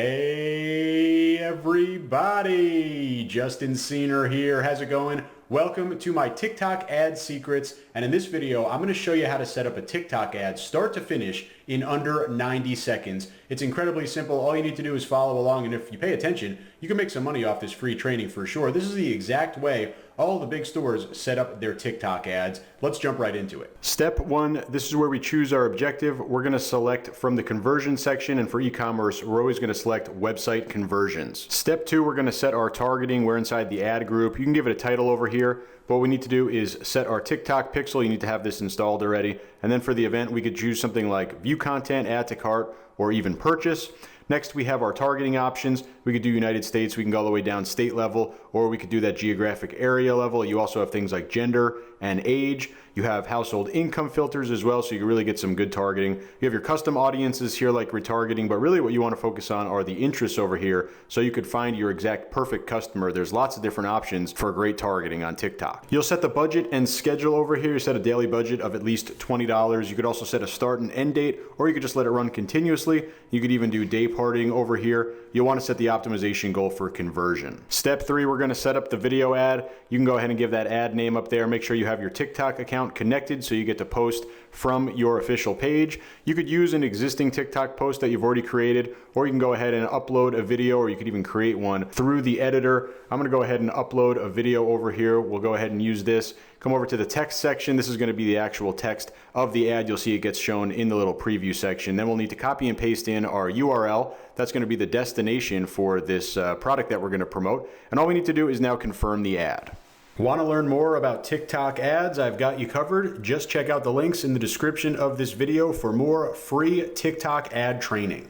Hey everybody, Justin Cener here. How's it going? Welcome to my TikTok ad secrets, and in this video I'm going to show you how to set up a TikTok ad start to finish in under 90 seconds. It's incredibly simple. All you need to do is follow along, and if you pay attention, you can make some money off this free training for sure. This is the exact way all the big stores set up their TikTok ads. Let's jump right into it. Step one, this is where we choose our objective. We're going to select from the conversion section, and for e-commerce, we're always going to select website conversions. Step two, we're going to set our targeting. We're inside the ad group. You can give it a title over here. What we need to do is set our TikTok pixel. You need to have this installed already. And then for the event, we could choose something like view content, add to cart, or even purchase. Next, we have our targeting options. We could do United States, we can go all the way down state level, or we could do that geographic area level. You also have things like gender and age. You have household income filters as well, so you can really get some good targeting. You have your custom audiences here like retargeting, but really what you want to focus on are the interests over here, so you could find your exact perfect customer. There's lots of different options for great targeting on TikTok. You'll set the budget and schedule over here. You set a daily budget of at least $20. You could also set a start and end date, or you could just let it run continuously. You could even do day parting over here. You'll want to set the optimization goal for conversion. Step three, we're going to set up the video ad. You can go ahead and give that ad name up there. Make sure you have your TikTok account connected so you get to post from your official page. You could use an existing TikTok post that you've already created, or you can go ahead and upload a video, or you could even create one through the editor. I'm going to go ahead and upload a video over here. We'll go ahead and use this. Come over to the text section. This is going to be the actual text of the ad. You'll see it gets shown in the little preview section. Then we'll need to copy and paste in our URL. That's going to be the destination for this product that we're going to promote. And all we need to do is now confirm the ad. Want to learn more about TikTok ads? I've got you covered. Just check out the links in the description of this video for more free TikTok ad training.